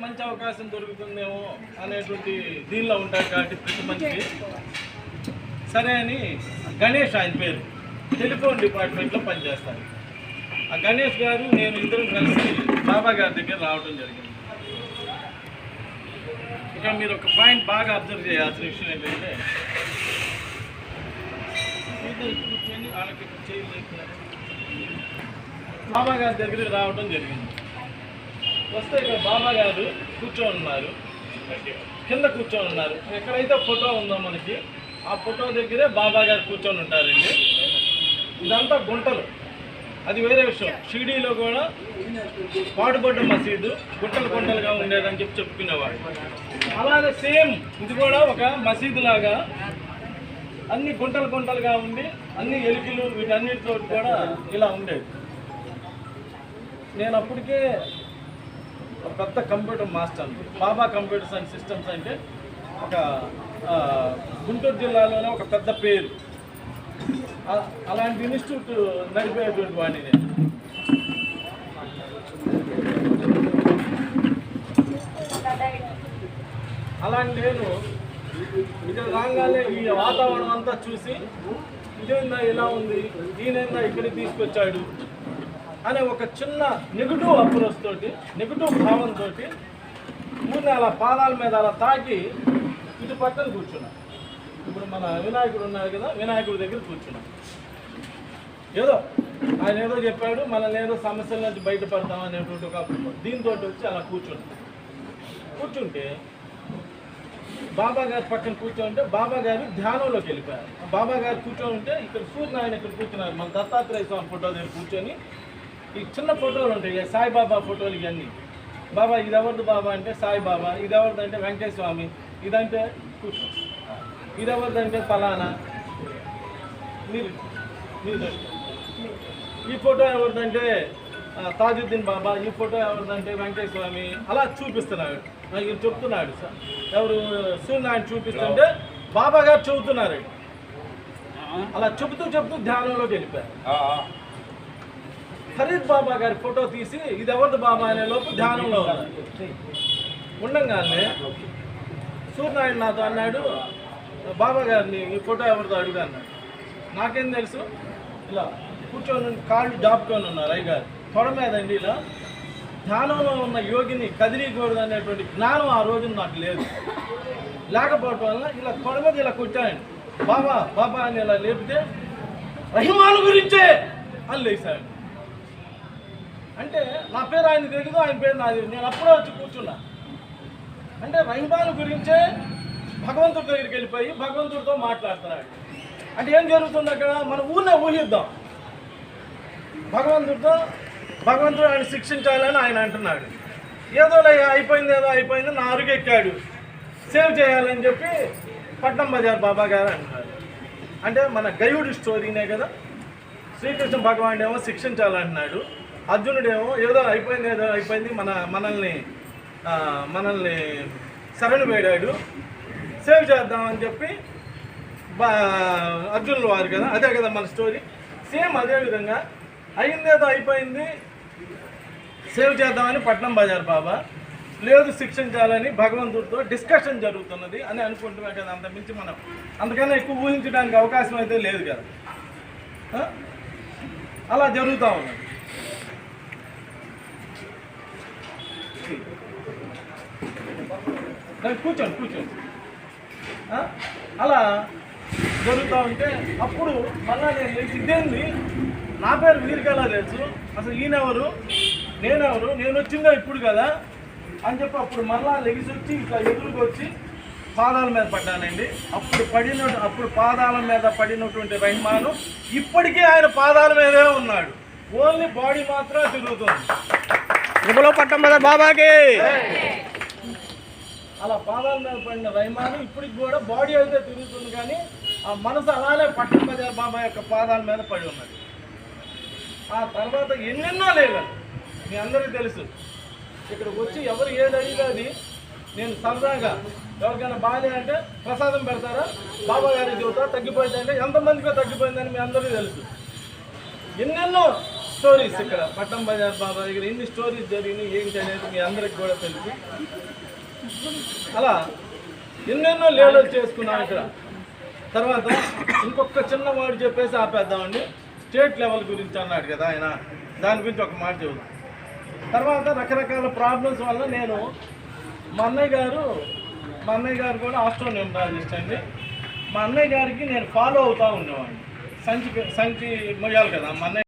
మంచి అవకాశం దొరుకుతుందేమో అనేటువంటి దీనిలో ఉంటారు కాబట్టి ప్రతి మనిషి సరే అని గణేష్ ఆయన పేరు టెలిఫోన్ డిపార్ట్మెంట్లో పనిచేస్తారు. ఆ గణేష్ గారు నేను ఇద్దరం కలిసి బాబా గారి దగ్గర రావడం జరిగింది. ఇక మీరు ఒక పాయింట్ బాగా అబ్జర్వ్ చేయాల్సిన విషయం ఏంటంటే కూర్చొని వాళ్ళకి బాబా గారి దగ్గరికి రావడం జరిగింది. వస్తే ఇక్కడ బాబా గారు కూర్చొని ఉన్నారు, కింద కూర్చొని ఉన్నారు. ఎక్కడైతే ఫోటో ఉందో మనకి ఆ ఫోటో దగ్గరే బాబా గారు కూర్చొని ఉంటారండి. ఇదంతా గుంటలు, అది వేరే విషయం. షిరిడీలో కూడా పాడుబడ్డ మసీదు గుంటలు గుంటలుగా ఉండేదని చెప్పుకునేవాడు. అలాగే సేమ్ ఇది కూడా ఒక మసీదు లాగా అన్ని గుంటలు గుంటలుగా ఉండి అన్ని ఎలుకలు వీటన్నిటితో కూడా ఇలా ఉండేది. నేను అప్పటికే ఒక పెద్ద computer master. Baba computers and systems అంటే ఒక గుంటూరు జిల్లాలోనే ఒక పెద్ద పేరు. అలాంటి ఇన్స్టిట్యూట్ నడిపేటువంటి వాడిని నేను. అలాంటి నేను ఇక్కడ రాగానే ఈ వాతావరణం అంతా చూసి ఇదేందా ఇలా ఉంది, ఈయనైనా ఇక్కడికి తీసుకొచ్చాడు అనే ఒక చిన్న నెగిటివ్ అప్రోచ్ తోటి, నెగిటివ్ భావంతో ఊరిని అలా పాదాల మీద అలా తాకి ఇటు పక్కన కూర్చున్నాను. ఇప్పుడు మన వినాయకుడు ఉన్నారు కదా, వినాయకుడి దగ్గర కూర్చున్నాం. ఏదో ఆయన ఏదో చెప్పాడు, మనల్ని ఏదో సమస్యల నుంచి బయటపడతాం అనేటువంటి ఒక దీంతో వచ్చి అలా కూర్చుంటే బాబా గారు పక్కన కూర్చోంటే బాబా గారు ధ్యానంలోకి వెళ్ళిపోయారు. బాబా గారు కూర్చొని ఉంటే ఇక్కడ సూర్యనారాయణ ఇక్కడ కూర్చున్నారు. మన దత్తాత్రేయ స్వామి ఫోటో దగ్గర కూర్చొని ఈ చిన్న ఫోటోలు ఉంటాయి, సాయిబాబా ఫోటోలు ఇవన్నీ. బాబా ఇది ఎవరిది బాబా అంటే సాయిబాబా, ఇది ఎవరిది అంటే వెంకటేశ్వర స్వామి, ఇదంటే కూర్చో, ఇది ఎవరిదంటే ఫలానా, మీరు ఈ ఫోటో ఎవరిదంటే తాజుద్దీన్ బాబా, ఈ ఫోటో ఎవరిదంటే వెంకటేశ్వర స్వామి. అలా చూపిస్తున్నాడు, ఇది చెప్తున్నాడు సార్. ఎవరు సూర్యనారాయణ చూపిస్తుంటే బాబా గారు చెబుతున్నారు. అలా చెబుతూ ధ్యానంలోకి వెళ్ళిపోయారు. ఫరీద్ బాబా గారి ఫోటో తీసి ఇది ఎవరిది బాబా అనే లోపు ధ్యానంలో ఉండగానే సూర్యనారాయణ నాతో అన్నాడు, బాబా గారిని ఈ ఫోటో ఎవరితో అడుగు అన్నాడు. నాకేం తెలుసు, ఇలా కూర్చొని కాళ్ళు జాపుకొని ఉన్నారు అయ్యగారు తొడ మీదండి. ఇలా ధ్యానంలో ఉన్న యోగిని కదిలీకూడదు అనేటువంటి జ్ఞానం ఆ రోజున నాకు లేదు. లేకపోవటం వల్ల ఇలా తొడ మీద ఇలా కూర్చోండి, బాబా బాబా అని ఇలా లేపితే రహిమాన్ గురించే అని లేచాడు. అంటే నా పేరు ఆయన తెలియదు, ఆయన పేరు నాది. నేను అప్పుడే వచ్చి కూర్చున్నా. అంటే రహిమాన్ గురించే భగవంతుడి దగ్గరికి వెళ్ళిపోయి భగవంతుడితో మాట్లాడుతున్నాడు. అంటే ఏం జరుగుతుంది అక్కడ, మన ఊరినే ఊహిద్దాం. భగవంతుడు ఆయన శిక్షించాలని ఆయన అంటున్నాడు. ఏదో అయిపోయింది, నా అరుగెక్కాడు, సేవ్ చేయాలని చెప్పి పట్నం బజార్ బాబా గారు అంటున్నారు. అంటే మన గయుడి స్టోరీనే కదా. శ్రీకృష్ణ భగవానుడు ఏమో శిక్షించాలంటున్నాడు, అర్జునుడేమో ఏదో అయిపోయింది మనల్ని శరణు వేడాడు, సేవ్ చేద్దామని చెప్పి అర్జునులు వారు కదా. అదే కదా మన స్టోరీ. సేమ్ అదే విధంగా అయిందేదో అయిపోయింది, సేవ్ చేద్దామని పట్నం బజార్ బాబా, లేదు శిక్షించాలని భగవంతుడితో డిస్కషన్ జరుగుతున్నది అని అనుకుంటున్నాం కదా. అంత మించి మనం అంతకన్నా ఎక్కువ ఊహించడానికి అవకాశం అయితే లేదు కదా. అలా జరుగుతూ ఉన్నది. కూర్చోండి. అలా జరుగుతూ ఉంటే అప్పుడు మళ్ళా నేను లేచి ఇదేంది, నా పేరు వీరికి ఎలా తెలుసు, అసలు ఈయనెవరు, నేనెవరు, నేను వచ్చిందా ఇప్పుడు కదా అని చెప్పి అప్పుడు మళ్ళా లెగిసి వచ్చి ఇట్లా ఎదురుకు వచ్చి పాదాల మీద పడ్డానండి. అప్పుడు పాదాల మీద పడినటువంటి రహిమాను ఇప్పటికీ ఆయన పాదాల మీదే ఉన్నాడు. ఓన్లీ బాడీ మాత్రం తిరుగుతుంది. పట్టం బాబాకి అలా పాదాల మీద పడిన రహిమాను ఇప్పటికి కూడా బాడీ అయితే తిరుగుతుంది, కానీ ఆ మనసు అలానే పట్టం బజార్ బాబా యొక్క పాదాల మీద పడి ఉన్నది. ఆ తర్వాత ఎన్నెన్నో లేవు, మీ అందరికీ తెలుసు. ఇక్కడికి వచ్చి ఎవరు ఏది అడిగితే అది నేను సరదాగా ఎవరికైనా బాగా అంటే ప్రసాదం పెడతారా, బాబా గారికి చెబుతా తగ్గిపోయిందంటే ఎంతమందికో తగ్గిపోయిందని మీ అందరికీ తెలుసు. ఎన్నెన్నో స్టోరీస్ ఇక్కడ పట్టం బజార్ బాబా దగ్గర ఎన్ని స్టోరీస్ జరిగినాయి ఏంటి అనేది మీ అందరికి కూడా తెలుసు. అలా ఎన్నెన్నో లెవెల్ చేసుకున్నాం ఇక్కడ. తర్వాత ఇంకొక చిన్న మాట చెప్పేసి ఆపేద్దామండి. స్టేట్ లెవెల్ గురించి అన్నాడు కదా ఆయన, దాని గురించి ఒక మాట చెబుతాం. తర్వాత రకరకాల ప్రాబ్లమ్స్ వల్ల నేను మా అన్నయ్య గారు కూడా ఆస్ట్రోన్యూమరాలజిస్ట్ అండి. మా అన్నయ్య గారికి నేను ఫాలో అవుతూ ఉండేవాడిని. సంచి మొయ్యాలి కదా మా అన్నయ్య